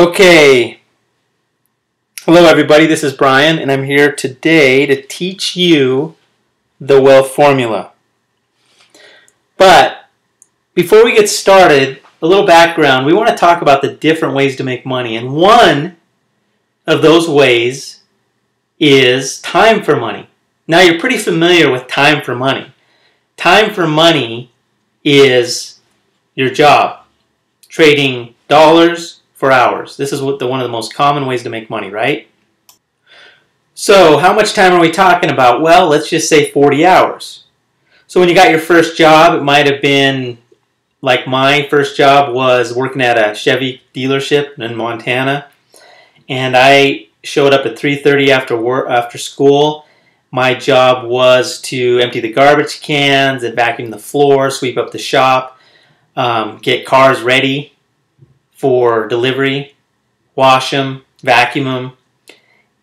Okay, hello everybody, this is Brian and I'm here today to teach you the wealth formula. But before we get started, a little background. We want to talk about the different ways to make money, and one of those ways is time for money. Now you're pretty familiar with time for money. Time for money is your job, trading dollars for hours. This is one of the most common ways to make money, right? So how much time are we talking about? Well, let's just say 40 hours. So when you got your first job, it might have been like my first job was working at a Chevy dealership in Montana. And I showed up at 3:30 after school. My job was to empty the garbage cans and vacuum the floor, sweep up the shop, get cars ready for delivery, wash them, vacuum them,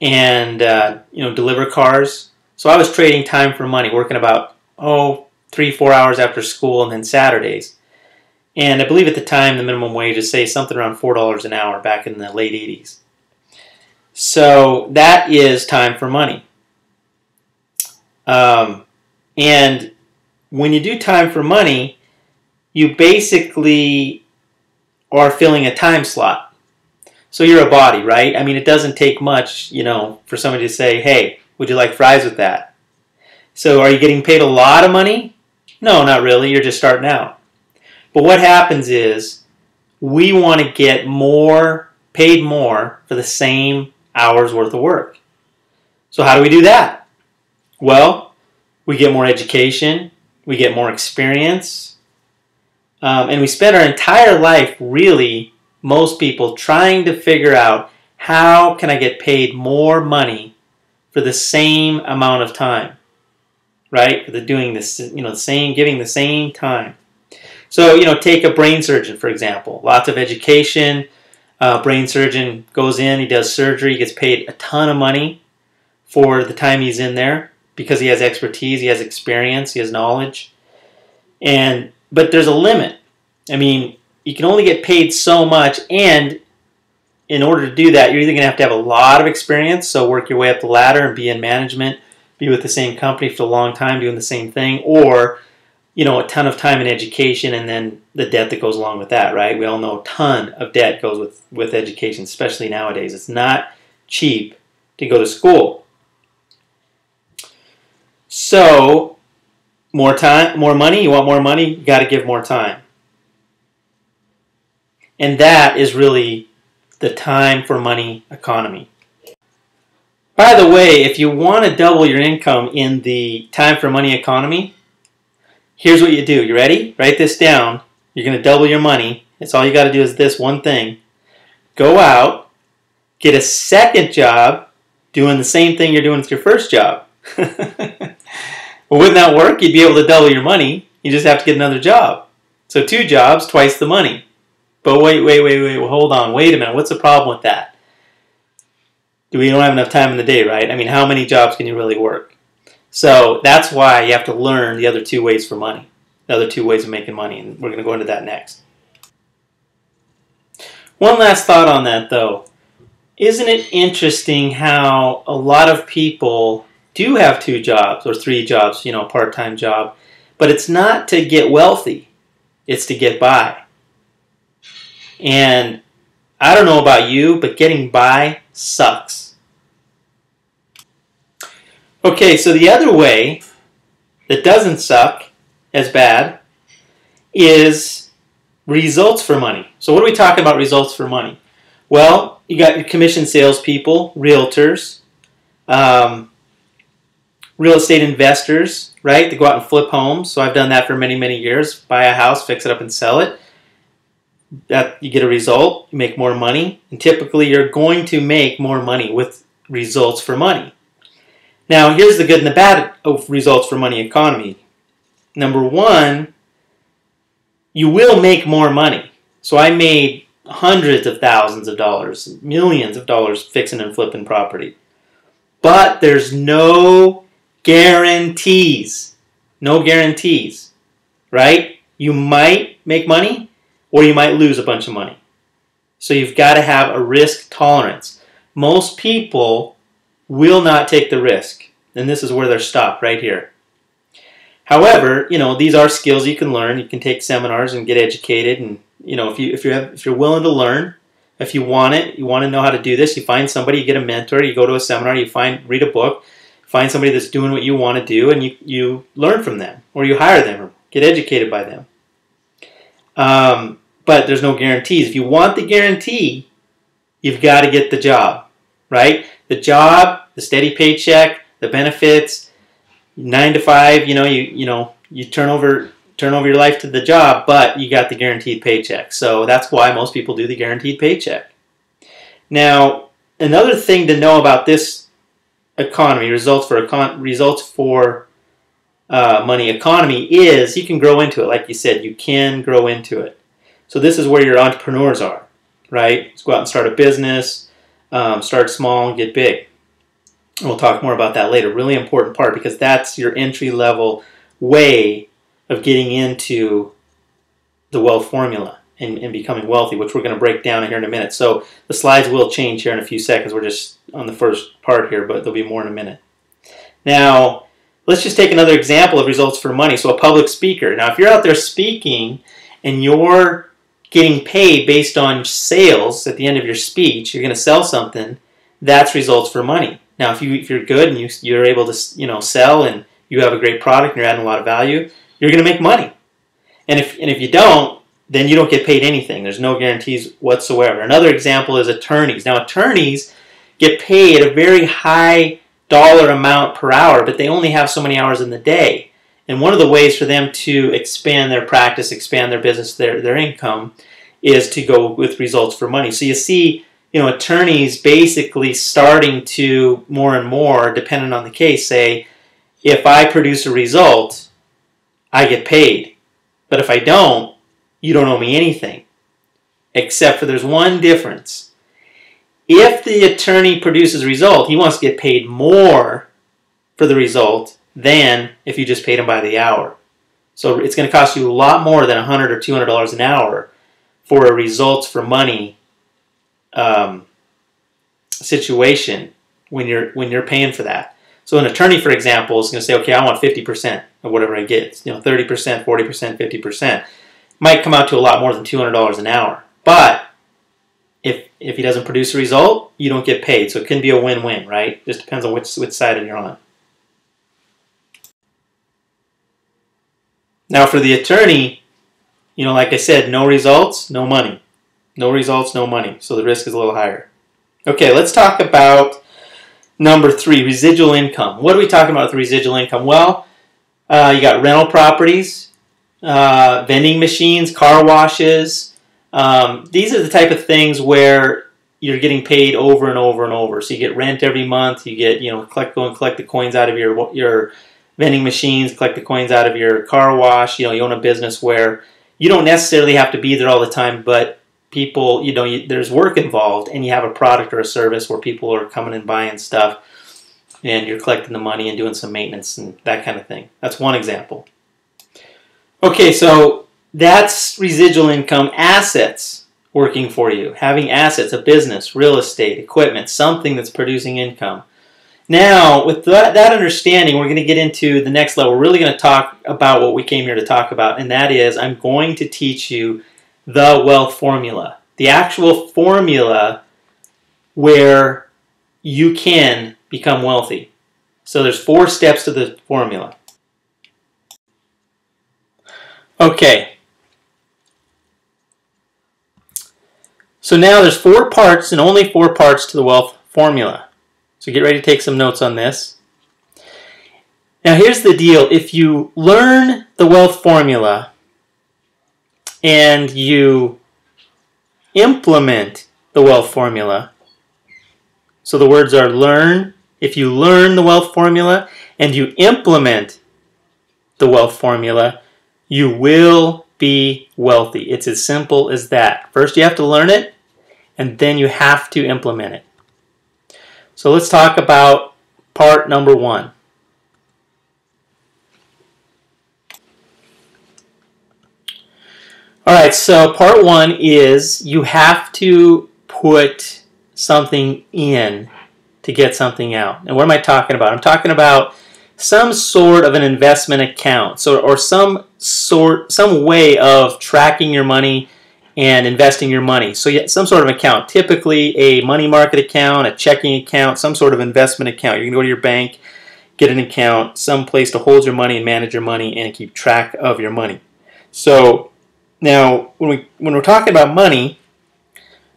and deliver cars. So I was trading time for money, working about 3-4 hours after school, and then Saturdays. And I believe at the time the minimum wage is, say, something around $4 an hour back in the late 80s. So that is time for money. And when you do time for money, you basically are filling a time slot. So you're a body, right? I mean, it doesn't take much, for somebody to say, hey, would you like fries with that? So are you getting paid a lot of money? No, not really. You're just starting out. But what happens is we want to get paid more for the same hours worth of work. So how do we do that? Well, we get more education, we get more experience, and we spend our entire life, really, most people, trying to figure out how can I get paid more money for the same amount of time, right? For doing this, giving the same time. So, take a brain surgeon, for example. Lots of education. Brain surgeon goes in, he does surgery, gets paid a ton of money for the time he's in there because he has expertise, he has experience, he has knowledge. But there's a limit. I mean, you can only get paid so much, and in order to do that, you're either going to have a lot of experience, so work your way up the ladder and be in management, be with the same company for a long time doing the same thing, or a ton of time in education and then the debt that goes along with that, right? We all know a ton of debt goes with education, especially nowadays. It's not cheap to go to school. So, more time, more money. You want more money? You got to give more time. And that is really the time for money economy. By the way, if you want to double your income in the time for money economy, here's what you do. You ready? Write this down. You're going to double your money. That's all you got to do is this one thing. Go out, get a second job doing the same thing you're doing with your first job. Well, wouldn't that work? You'd be able to double your money. You just have to get another job. So 2 jobs, twice the money. But wait, hold on. Wait a minute. What's the problem with that? We don't have enough time in the day, right? I mean, how many jobs can you really work? So that's why you have to learn the other 2 ways for money, the other 2 ways of making money, and we're going to go into that next. One last thought on that, though. Isn't it interesting how a lot of people do have 2 jobs or 3 jobs, a part-time job, but it's not to get wealthy, it's to get by. And I don't know about you, but getting by sucks. Okay, so the other way that doesn't suck as bad is results for money. So what are we talking about results for money? Well, you got your commission salespeople, realtors, real estate investors, right? They go out and flip homes. So I've done that for many, many years. Buy a house, fix it up, and sell it. You get a result, you make more money, and typically you're going to make more money with results for money. Now, here's the good and the bad of results for money economy. Number 1, you will make more money. So I made hundreds of thousands of dollars, millions of dollars fixing and flipping property. But there's no guarantees. No guarantees, right? You might make money, or you might lose a bunch of money. So you've got to have a risk tolerance. Most people will not take the risk, and this is where they're stopped right here. However, these are skills you can learn. You can take seminars and get educated, and if you're willing to learn, if you want it, you want to know how to do this, you find somebody, you get a mentor, you go to a seminar, read a book, find somebody that's doing what you want to do, and you learn from them, or you hire them, or get educated by them. But there's no guarantees. If you want the guarantee, you've got to get the job, right? The job, the steady paycheck, the benefits, 9 to 5. You turn over your life to the job, but you got the guaranteed paycheck. So that's why most people do the guaranteed paycheck. Now, another thing to know about this economy, results for money economy, is you can grow into it. Like you said, you can grow into it. So this is where your entrepreneurs are, right? Just go out and start a business, start small and get big. And we'll talk more about that later. Really important part, because that's your entry-level way of getting into the wealth formula and becoming wealthy, which we're going to break down here in a minute. So the slides will change here in a few seconds. We're just on the first part here, but there'll be more in a minute. Now, let's just take another example of results for money. So a public speaker. Now, if you're out there speaking and you're getting paid based on sales at the end of your speech, you're going to sell something, that's results for money. Now, if you're good and you're able to sell, and you have a great product and you're adding a lot of value, you're going to make money. And if you don't, then you don't get paid anything. There's no guarantees whatsoever. Another example is attorneys. Now, attorneys get paid a very high dollar amount per hour, but they only have so many hours in the day. And one of the ways for them to expand their practice, expand their business, their income, is to go with results for money. So you see, attorneys basically starting to more and more, depending on the case, say, if I produce a result, I get paid. But if I don't, you don't owe me anything. Except for there's one difference. If the attorney produces a result, he wants to get paid more for the result than if you just paid him by the hour. So it's going to cost you a lot more than $100 or $200 an hour for a results for money situation when you're paying for that. So an attorney, for example, is going to say, okay, I want 50% of whatever I get. 30%, 40%, 50%. Might come out to a lot more than $200 an hour. But if he doesn't produce a result, you don't get paid. So it can be a win-win, right? Just depends on which side you're on. Now for the attorney, like I said, no results, no money. No results, no money. So the risk is a little higher. Okay, let's talk about number 3, residual income. What are we talking about with residual income? Well, you got rental properties, vending machines, car washes. These are the type of things where you're getting paid over and over and over. So you get rent every month. You get, go and collect the coins out of your vending machines, collect the coins out of your car wash. You own a business where you don't necessarily have to be there all the time, but people, there's work involved, and you have a product or a service where people are coming and buying stuff, and you're collecting the money and doing some maintenance and that kind of thing. That's one example. Okay, so that's residual income, assets working for you, having assets, a business, real estate, equipment, something that's producing income. Now, with that understanding, we're going to get into the next level. We're really going to talk about what we came here to talk about, and that is I'm going to teach you the wealth formula, the actual formula where you can become wealthy. So there's 4 steps to the formula. Okay. So now there's 4 parts, and only 4 parts to the wealth formula. So get ready to take some notes on this. Now here's the deal. If you learn the wealth formula and you implement the wealth formula, so the words are learn. If you learn the wealth formula and you implement the wealth formula, you will be wealthy. It's as simple as that. First you have to learn it, and then you have to implement it. So let's talk about part number 1. All right, so part one is you have to put something in to get something out. And what am I talking about? I'm talking about some sort of an investment account, or some way of tracking your money and investing your money. So some sort of account, typically a money market account, a checking account, some sort of investment account. You can go to your bank, get an account, some place to hold your money and manage your money and keep track of your money. So now, when we're talking about money,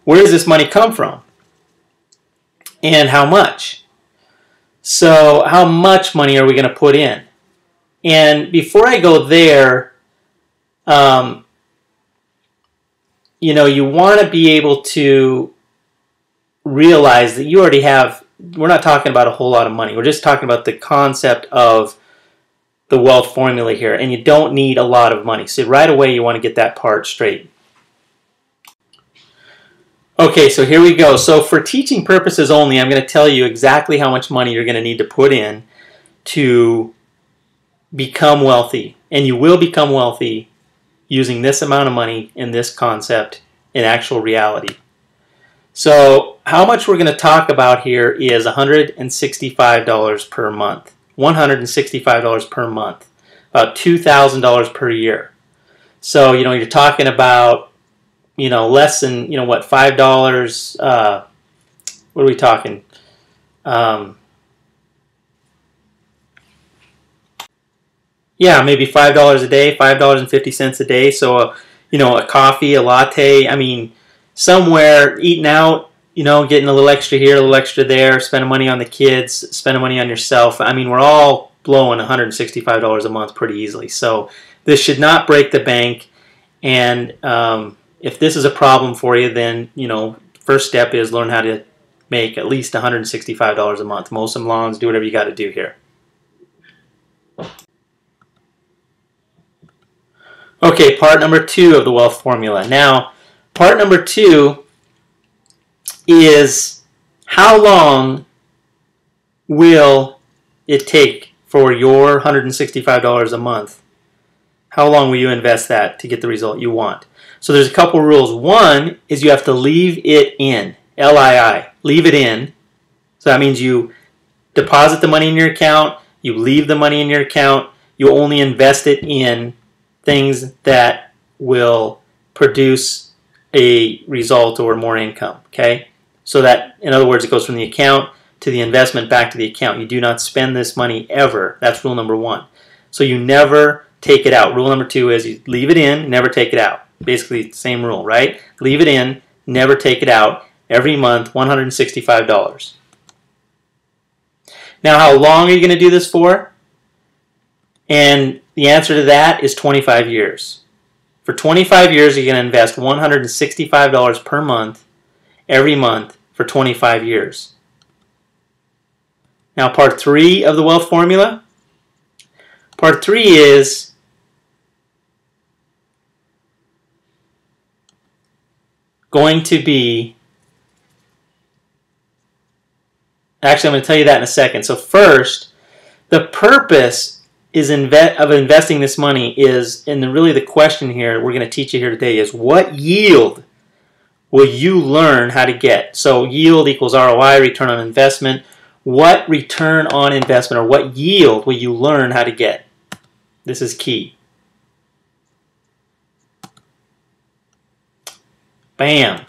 where does this money come from? And how much? So how much money are we going to put in? And before I go there, you want to be able to realize that you already have, we're not talking about a whole lot of money. We're just talking about the concept of the wealth formula here, and you don't need a lot of money. So right away you want to get that part straight. Okay, so here we go. So for teaching purposes only, I'm going to tell you exactly how much money you're going to need to put in to become wealthy. And you will become wealthy using this amount of money in this concept in actual reality. So how much we're going to talk about here is $165 per month. $165 per month, about $2,000 per year. So, you're talking about, less than, what, $5, what are we talking? Yeah, maybe $5 a day, $5.50 a day. So, a coffee, a latte, I mean, somewhere, eating out, getting a little extra here, a little extra there, spending money on the kids, spending money on yourself. I mean, we're all blowing $165 a month pretty easily. So this should not break the bank. And if this is a problem for you, then, first step is learn how to make at least $165 a month. Mow some lawns, do whatever you got to do here. Okay, part number two of the wealth formula. Now, part number two is how long will it take for your $165 a month? How long will you invest that to get the result you want? So there's a couple rules. One is you have to leave it in, L-I-I, leave it in. So that means you deposit the money in your account, you leave the money in your account, you only invest it in things that will produce a result or more income, okay? So that, in other words, it goes from the account to the investment back to the account. You do not spend this money ever. That's rule number one. So you never take it out. Rule number two is you leave it in, never take it out. Basically, same rule, right? Leave it in, never take it out. Every month, $165. Now, how long are you going to do this for? And the answer to that is 25 years. For 25 years, you're going to invest $165 per month, every month, for 25 years. Now, part three of the wealth formula. Part three is going to be, actually, I'm going to tell you that in a second. So first, the purpose is of investing this money is, and really the question here we're going to teach you here today is, what yield will you learn how to get? So yield equals ROI, return on investment. What return on investment or what yield will you learn how to get? This is key. Bam.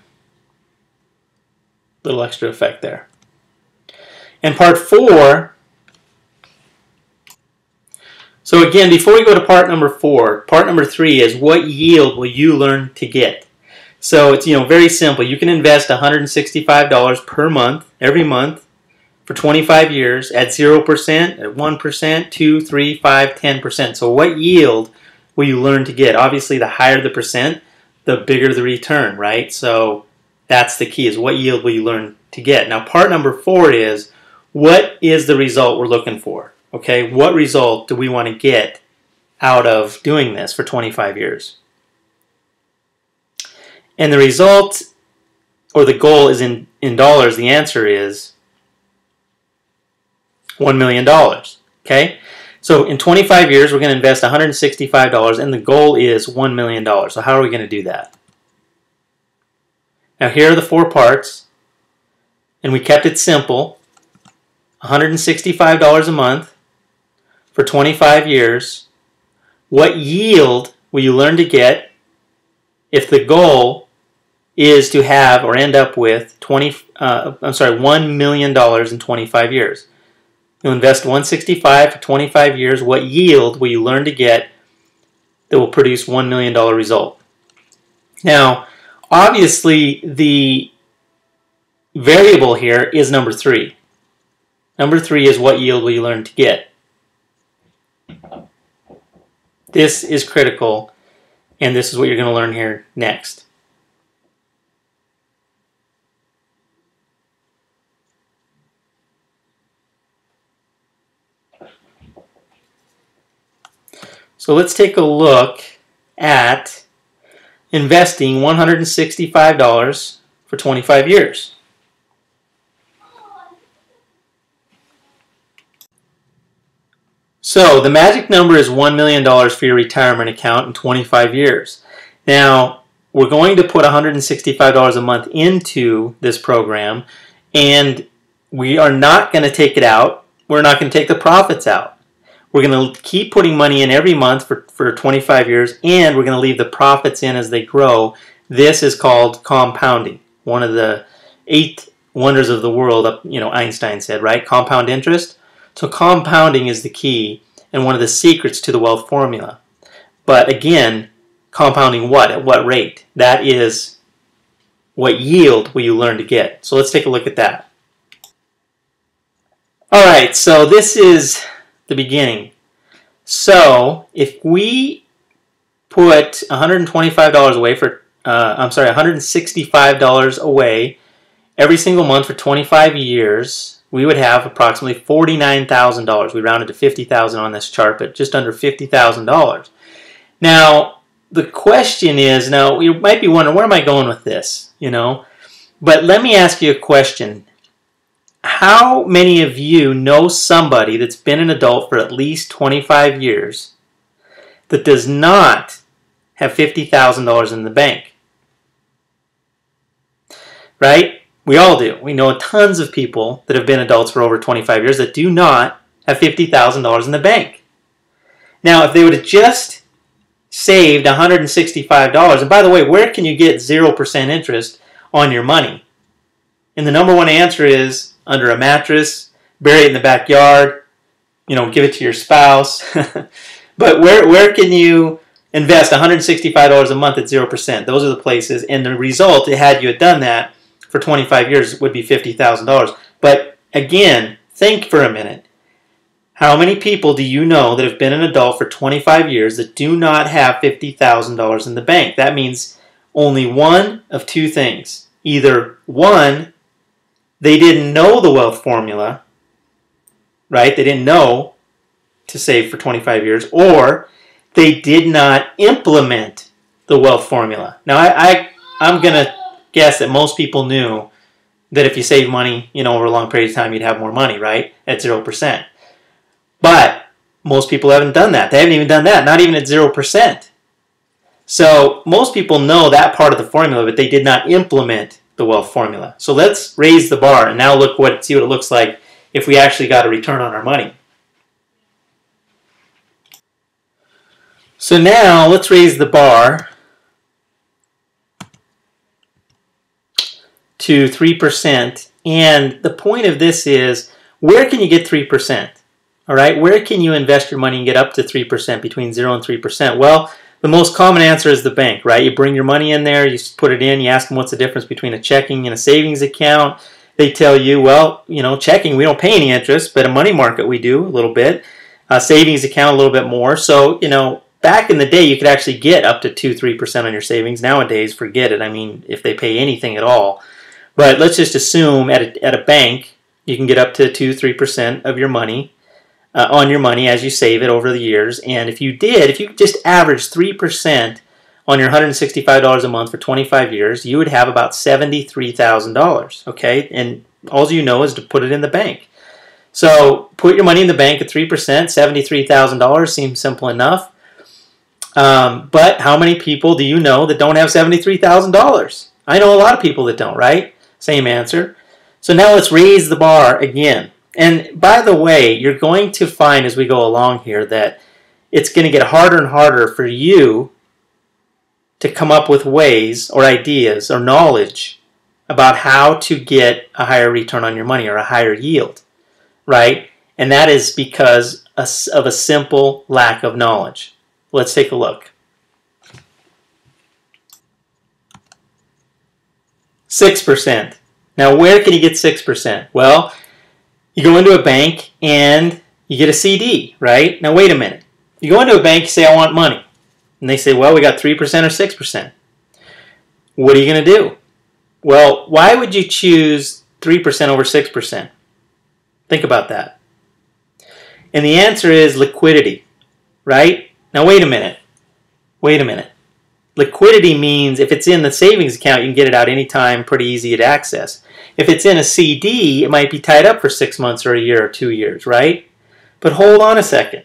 Little extra effect there. And part four, so again, before we go to part number four, part number three is what yield will you learn to get? So it's very simple. You can invest $165 per month, every month, for 25 years at 0%, at 1%, 2, 3, 5, 10%. So what yield will you learn to get? Obviously, the higher the percent, the bigger the return, right? So that's the key, is what yield will you learn to get? Now, part number four is, what is the result we're looking for? Okay, what result do we want to get out of doing this for 25 years? And the result, or the goal is in dollars, the answer is $1 million. Okay? So in 25 years, we're going to invest $165, and the goal is $1 million. So how are we going to do that? Now here are the 4 parts, and we kept it simple. $165 a month for 25 years. What yield will you learn to get if the goal is to have or end up with $1 million in 25 years? You'll invest $165 for 25 years. What yield will you learn to get that will produce $1 million result? Now, obviously, the variable here is number 3. Number 3 is what yield will you learn to get? This is critical, and this is what you're going to learn here next. So let's take a look at investing $165 for 25 years. So the magic number is $1 million for your retirement account in 25 years. Now, we're going to put $165 a month into this program, and we are not going to take it out. We're not going to take the profits out. We're going to keep putting money in every month for 25 years, and we're going to leave the profits in as they grow. This is called compounding. One of the 8 wonders of the world, Einstein said, right? Compound interest. So compounding is the key and one of the secrets to the wealth formula. But again, compounding what? At what rate? That is what yield will you learn to get. So let's take a look at that. All right, so this is the beginning. So if we put $125 away for, $165 away every single month for 25 years, we would have approximately $49,000. We rounded to $50,000 on this chart, but just under $50,000. Now, the question is, now you might be wondering, where am I going with this? But let me ask you a question. How many of you know somebody that's been an adult for at least 25 years that does not have $50,000 in the bank? Right? We all do. We know tons of people that have been adults for over 25 years that do not have $50,000 in the bank. Now, if they would have just saved $165, and by the way, where can you get 0% interest on your money? And the number one answer is under a mattress, bury it in the backyard, give it to your spouse. But where can you invest $165 a month at 0%? Those are the places. And the result, had you done that for 25 years, would be $50,000. But again, think for a minute. How many people do you know that have been an adult for 25 years that do not have $50,000 in the bank? That means only one of 2 things. Either one, they didn't know the wealth formula, right? They didn't know to save for 25 years, or they did not implement the wealth formula. Now, I'm going to guess that most people knew that if you save money, over a long period of time, you'd have more money, right? At 0%. But most people haven't done that. They haven't even done that, not even at 0%. So most people know that part of the formula, but they did not implement the wealth formula. So let's raise the bar and now see what it looks like if we actually got a return on our money. So now let's raise the bar to 3%. And the point of this is, where can you get 3%? All right, where can you invest your money and get up to 3%, between 0 and 3%? Well, the most common answer is the bank, right? You bring your money in there, you put it in, you ask them what's the difference between a checking and a savings account. They tell you, well, checking, we don't pay any interest, but a money market we do a little bit. A savings account a little bit more. So, back in the day, you could actually get up to 2-3% on your savings. Nowadays, forget it. I mean, if they pay anything at all. But let's just assume at a bank, you can get up to 2-3% of your money, on your money as you save it over the years. And if you just averaged 3% on your $165 a month for 25 years, you would have about $73,000, okay? And all you know is to put it in the bank. So put your money in the bank at 3%, $73,000 seems simple enough. But how many people do you know that don't have $73,000? I know a lot of people that don't, right? Same answer. So now let's raise the bar again. And by the way, you're going to find as we go along here that it's going to get harder and harder for you to come up with ways or ideas or knowledge about how to get a higher return on your money or a higher yield, right? And that is because of a simple lack of knowledge. Let's take a look. 6%. Now, where can you get 6%? Well, you go into a bank and you get a CD, right? Now, wait a minute. You go into a bank, you say, I want money. And they say, well, we got 3% or 6%. What are you going to do? Well, why would you choose 3% over 6%? Think about that. And the answer is liquidity, right? Now, wait a minute. Wait a minute. Liquidity means if it's in the savings account, you can get it out anytime, pretty easy to access. If it's in a CD, it might be tied up for 6 months or a year or 2 years, right? But hold on a second.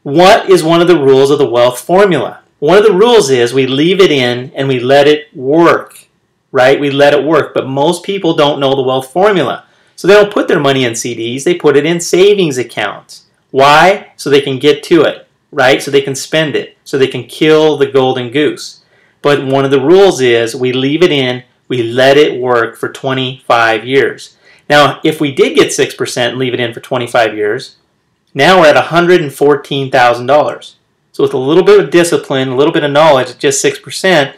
What is one of the rules of the wealth formula? One of the rules is we leave it in and we let it work, right? We let it work, but most people don't know the wealth formula. So they don't put their money in CDs, they put it in savings accounts. Why? So they can get to it, right? So they can spend it, so they can kill the golden goose. But one of the rules is we leave it in, we let it work for 25 years. Now, if we did get 6% and leave it in for 25 years, now we're at $114,000. So with a little bit of discipline, a little bit of knowledge, at just 6%,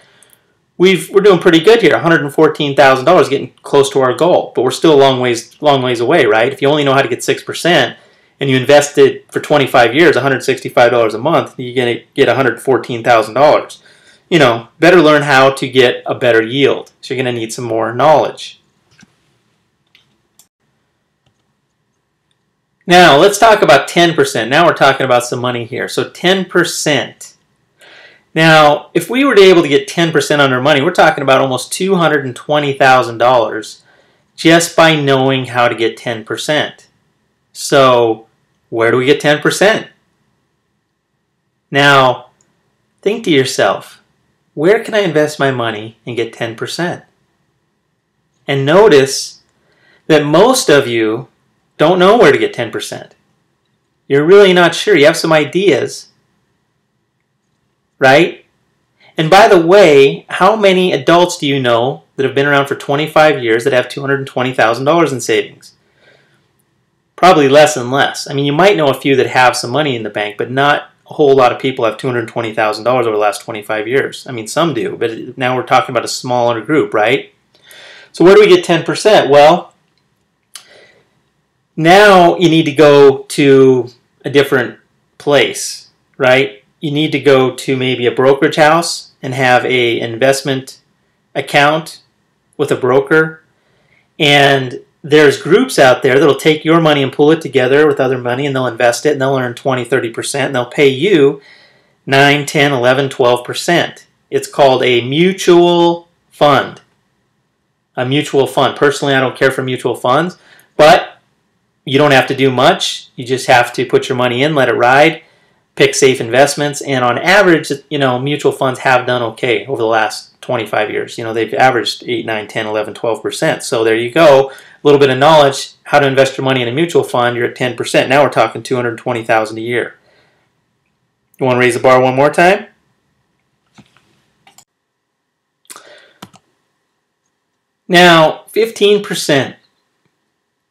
we're doing pretty good here. $114,000, getting close to our goal, but we're still a long ways away, right? If you only know how to get 6% and you invest it for 25 years, $165 a month, you're going to get $114,000. You know, better learn how to get a better yield. So you're going to need some more knowledge. Now, let's talk about 10%. Now we're talking about some money here. So 10%. Now, if we were to be able to get 10% on our money, we're talking about almost $220,000 just by knowing how to get 10%. So, where do we get 10%? Now, think to yourself, where can I invest my money and get 10%? And notice that most of you don't know where to get 10%. You're really not sure. You have some ideas, right? And by the way, how many adults do you know that have been around for 25 years that have $220,000 in savings? Probably less and less. I mean, you might know a few that have some money in the bank, but not a whole lot of people have $220,000 over the last 25 years. I mean, some do, but now we're talking about a smaller group, right? So where do we get 10%? Well, now you need to go to a different place, right? You need to go to maybe a brokerage house and have an investment account with a broker. And there's groups out there that'll take your money and pull it together with other money, and they'll invest it, and they'll earn 20, 30%, and they'll pay you 9, 10, 11, 12%. It's called a mutual fund. A mutual fund. Personally, I don't care for mutual funds, but you don't have to do much. You just have to put your money in, let it ride, pick safe investments, and on average, you know, mutual funds have done okay over the last 25 years. You know, they've averaged 8, 9, 10, 11, 12%. So there you go. A little bit of knowledge, how to invest your money in a mutual fund, you're at 10%. Now we're talking $220,000 a year. You want to raise the bar one more time? Now, 15%.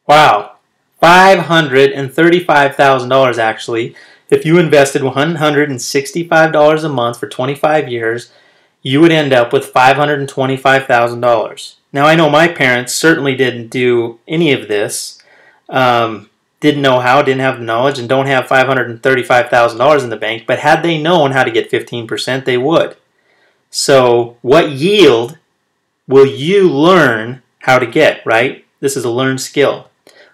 Wow. $535,000 actually. If you invested $165 a month for 25 years, you would end up with $525,000. Now, I know my parents certainly didn't do any of this, didn't know how, didn't have the knowledge, and don't have $535,000 in the bank, but had they known how to get 15%, they would. So, what yield will you learn how to get, right? This is a learned skill.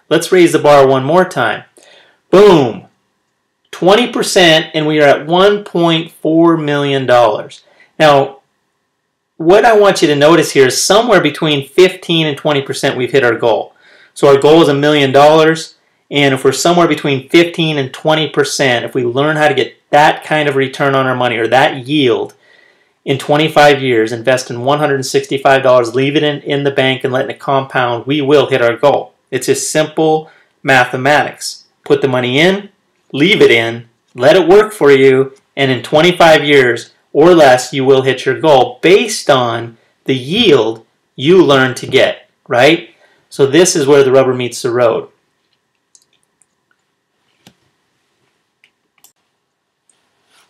Let's raise the bar one more time. Boom! 20%, and we are at $1.4 million. Now, what I want you to notice here is somewhere between 15 and 20% we've hit our goal. So our goal is $1 million. And if we're somewhere between 15 and 20%, if we learn how to get that kind of return on our money or that yield in 25 years, invest in $165, leave it in the bank and let it compound, we will hit our goal. It's just simple mathematics. Put the money in, leave it in, let it work for you, and in 25 years or less, you will hit your goal based on the yield you learn to get, right? So this is where the rubber meets the road.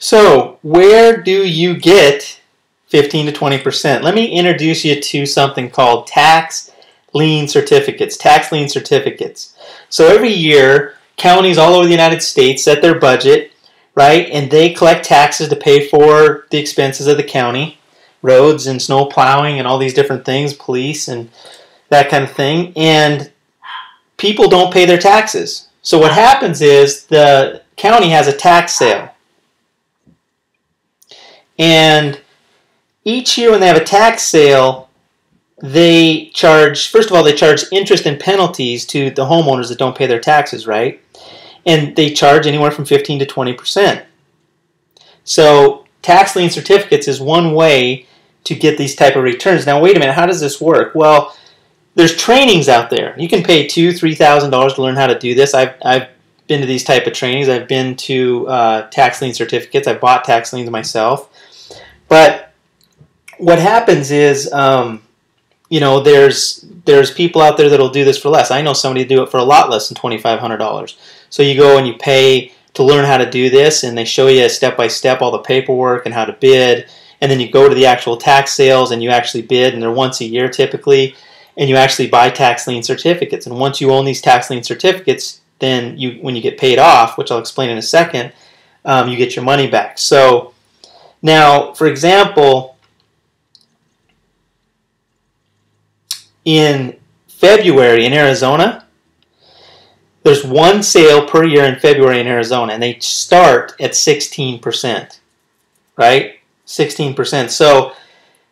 So where do you get 15 to 20%? Let me introduce you to something called tax lien certificates. Tax lien certificates. So every year, counties all over the United States set their budget, right? And they collect taxes to pay for the expenses of the county, roads and snow plowing and all these different things, police and that kind of thing. And people don't pay their taxes. So what happens is the county has a tax sale. And each year when they have a tax sale, they charge, first of all, they charge interest and penalties to the homeowners that don't pay their taxes, right? And they charge anywhere from 15 to 20%. So tax lien certificates is one way to get these type of returns. Now, wait a minute, how does this work? Well, there's trainings out there. You can pay $2,000, $3,000 to learn how to do this. I've been to these type of trainings. I've been to tax lien certificates. I've bought tax liens myself. But what happens is, you know, there's people out there that'll do this for less. I know somebody do it for a lot less than $2,500. So you go and you pay to learn how to do this, and they show you step by step all the paperwork and how to bid. And then you go to the actual tax sales and you actually bid, and they're once a year typically, and you actually buy tax lien certificates. And once you own these tax lien certificates, then when you get paid off, which I'll explain in a second, you get your money back. So now, for example, in February in Arizona, there's one sale per year in February in Arizona, and they start at 16%, right? 16%. So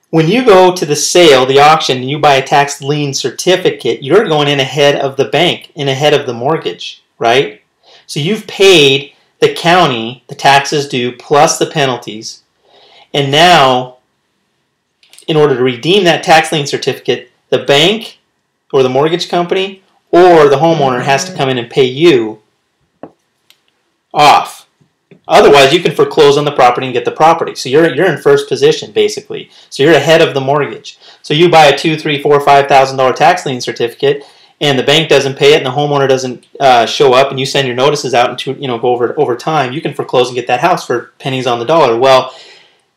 when you go to the sale, the auction, and you buy a tax lien certificate, you're going in ahead of the bank, in ahead of the mortgage, right? So you've paid the county the taxes due plus the penalties, and now, in order to redeem that tax lien certificate, the bank or the mortgage company or the homeowner has to come in and pay you off. Otherwise, you can foreclose on the property and get the property. So you're in first position, basically. So you're ahead of the mortgage. So you buy a $2,000, $3,000, $4,000, $5,000 tax lien certificate, and the bank doesn't pay it, and the homeowner doesn't show up, and you send your notices out and go over time. You can foreclose and get that house for pennies on the dollar. Well,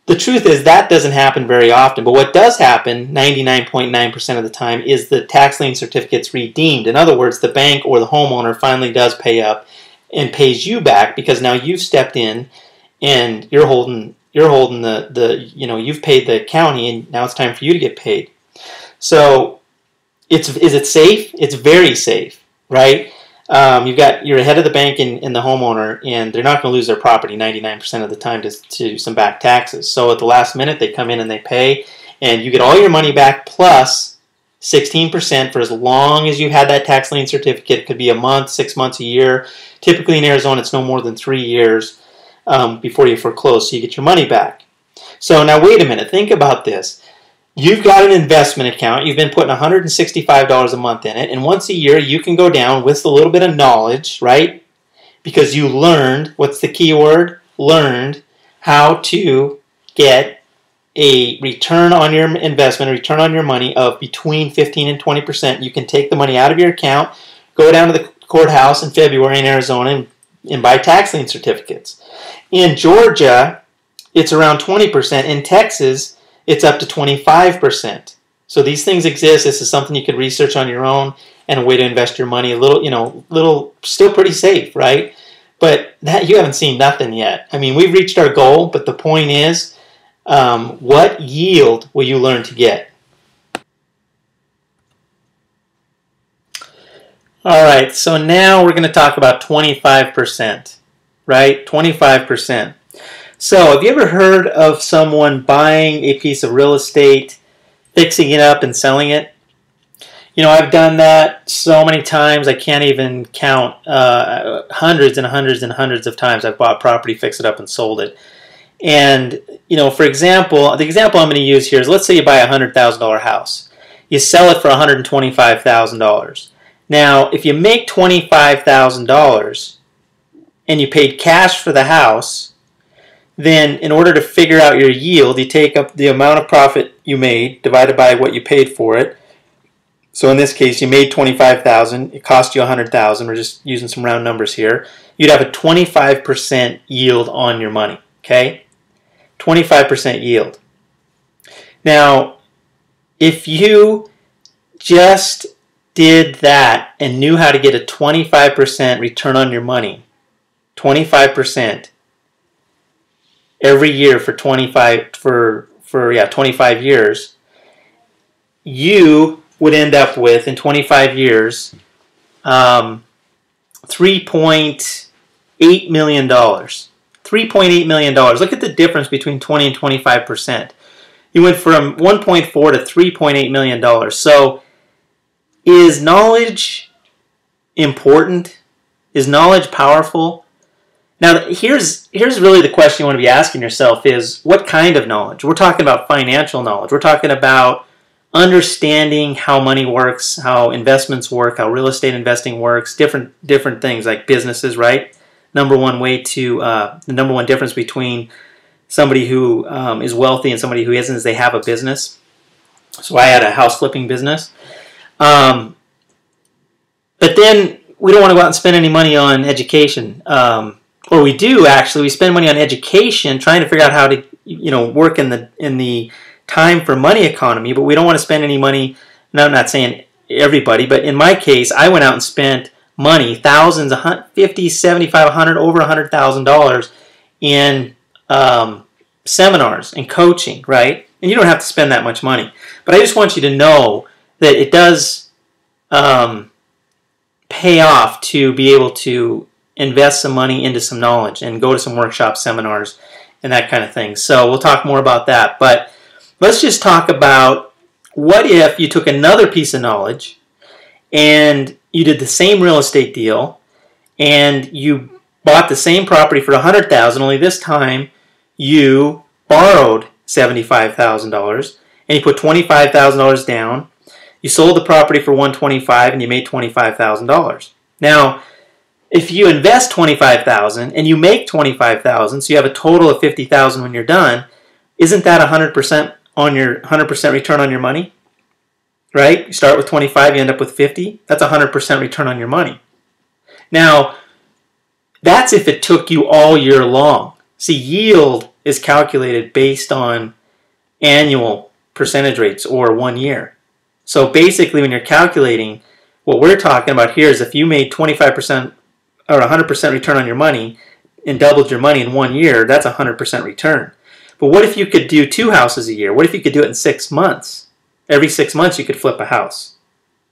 the truth is that doesn't happen very often, but what does happen 99.9% of the time is the tax lien certificate's redeemed. In other words, the bank or the homeowner finally does pay up and pays you back because now you've stepped in and you're holding you've paid the county, and now it's time for you to get paid. So is it safe? It's very safe, right? You're ahead of the bank and the homeowner, and they're not going to lose their property 99% of the time to some back taxes. So at the last minute, they come in and they pay, and you get all your money back plus 16% for as long as you had that tax lien certificate. It could be a month, 6 months, a year. Typically in Arizona, it's no more than 3 years before you foreclose, so you get your money back. So now wait a minute, think about this. You've got an investment account. You've been putting $165 a month in it, and once a year you can go down with a little bit of knowledge, right? Because you learned, what's the key word? Learned how to get a return on your investment, a return on your money of between 15 and 20%. You can take the money out of your account, go down to the courthouse in February in Arizona and buy tax lien certificates. In Georgia, it's around 20%. In Texas, it's up to 25%. So these things exist. This is something you could research on your own and a way to invest your money. A little, still pretty safe, right? But that you haven't seen nothing yet. I mean, we've reached our goal, but the point is, what yield will you learn to get? All right, so now we're going to talk about 25%, right? 25%. So have you ever heard of someone buying a piece of real estate, fixing it up, and selling it? I've done that so many times I can't even count. Hundreds and hundreds and hundreds of times I've bought property, fixed it up, and sold it. And, for example, the example I'm going to use here is, let's say you buy a $100,000 house. You sell it for $125,000. Now, if you make $25,000 and you paid cash for the house, then in order to figure out your yield, you take up the amount of profit you made divided by what you paid for it. So in this case, you made $25,000. It cost you $100,000. We're just using some round numbers here. You'd have a 25% yield on your money. Okay, 25% yield. Now, if you just did that and knew how to get a 25% return on your money, 25% every year for 25 years, you would end up with, in 25 years, $3.8 million. $3.8 million. Look at the difference between 20 and 25%. You went from 1.4 to $3.8 million. So is knowledge important? Is knowledge powerful? Now, here's really the question you want to be asking yourself is, what kind of knowledge? We're talking about financial knowledge. We're talking about understanding how money works, how investments work, how real estate investing works, different things like businesses, right? The number one difference between somebody who is wealthy and somebody who isn't is they have a business. So I had a house flipping business. But then we don't want to go out and spend any money on education. Or we do, actually. We spend money on education trying to figure out how to work in the time for money economy, but we don't want to spend any money. No, I'm not saying everybody, but in my case, I went out and spent money, thousands, $50, $75, $100, over $100,000 in seminars and coaching, right? And you don't have to spend that much money. But I just want you to know that it does pay off to be able to invest some money into some knowledge and go to some workshops, seminars, and that kind of thing. So we'll talk more about that. But let's just talk about, what if you took another piece of knowledge and you did the same real estate deal and you bought the same property for $100,000, only this time you borrowed $75,000 and you put $25,000 down. You sold the property for $125,000 and you made $25,000. Now, if you invest $25,000 and you make $25,000, so you have a total of $50,000 when you're done, isn't that 100% on your 100% return on your money? Right? You start with 25, you end up with 50. That's 100% return on your money. Now, that's if it took you all year long. See, yield is calculated based on annual percentage rates or 1 year. So basically, when you're calculating, what we're talking about here is if you made 25% or 100% return on your money and doubled your money in 1 year, that's 100% return. But what if you could do 2 houses a year? What if you could do it in 6 months? Every 6 months you could flip a house.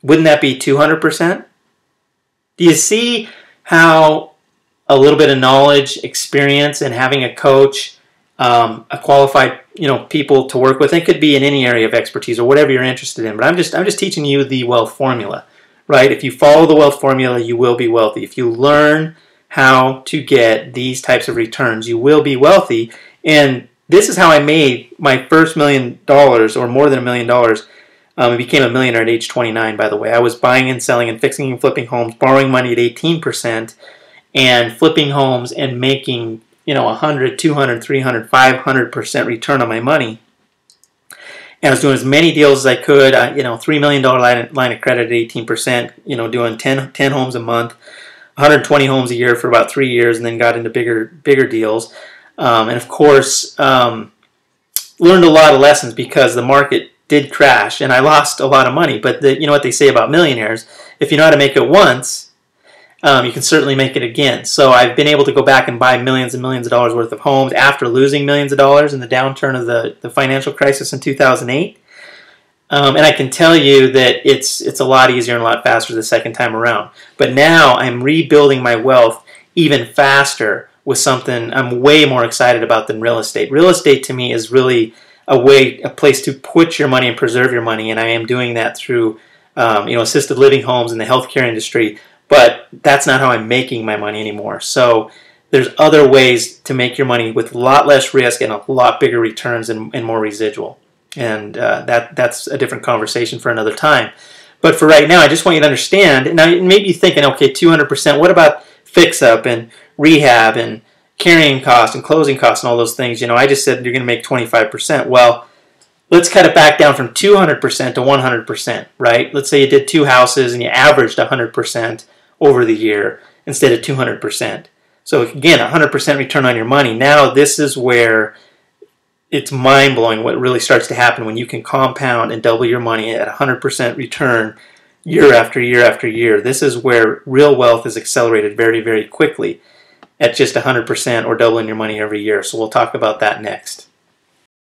Wouldn't that be 200%? Do you see how a little bit of knowledge, experience, and having a coach, a qualified people to work with, it could be in any area of expertise or whatever you're interested in. But I'm just teaching you the wealth formula, right? If you follow the wealth formula, you will be wealthy. If you learn how to get these types of returns, you will be wealthy. And this is how I made my first $1 million, or more than $1 million. I became a millionaire at age 29, by the way. I was buying and selling and fixing and flipping homes, borrowing money at 18%, and flipping homes and making 100, 200, 300, 500% return on my money. And I was doing as many deals as I could. $3 million line of credit at 18%. Doing 10 homes a month, 120 homes a year for about 3 years, and then got into bigger deals. And of course, learned a lot of lessons because the market did crash and I lost a lot of money. But you know what they say about millionaires? If you know how to make it once, you can certainly make it again. So I've been able to go back and buy millions and millions of dollars worth of homes after losing millions of dollars in the downturn of the financial crisis in 2008. And I can tell you that it's a lot easier and a lot faster the second time around. But now I'm rebuilding my wealth even faster with something I'm way more excited about than real estate. Real estate to me is really a place to put your money and preserve your money, and I am doing that through assisted living homes in the healthcare industry, but that's not how I'm making my money anymore. So there's other ways to make your money with a lot less risk and a lot bigger returns and more residual. And that's a different conversation for another time. But for right now, I just want you to understand. Now, maybe you're thinking, okay, 200%. What about fix-up and rehab and carrying costs and closing costs and all those things? I just said you're going to make 25%. Well, let's cut it back down from 200% to 100%, right? Let's say you did 2 houses and you averaged 100% over the year instead of 200%. So again, 100% return on your money. Now this is where it's mind-blowing what really starts to happen when you can compound and double your money at 100% return year after year after year. This is where real wealth is accelerated very, very quickly at just 100% or doubling your money every year. So we'll talk about that next.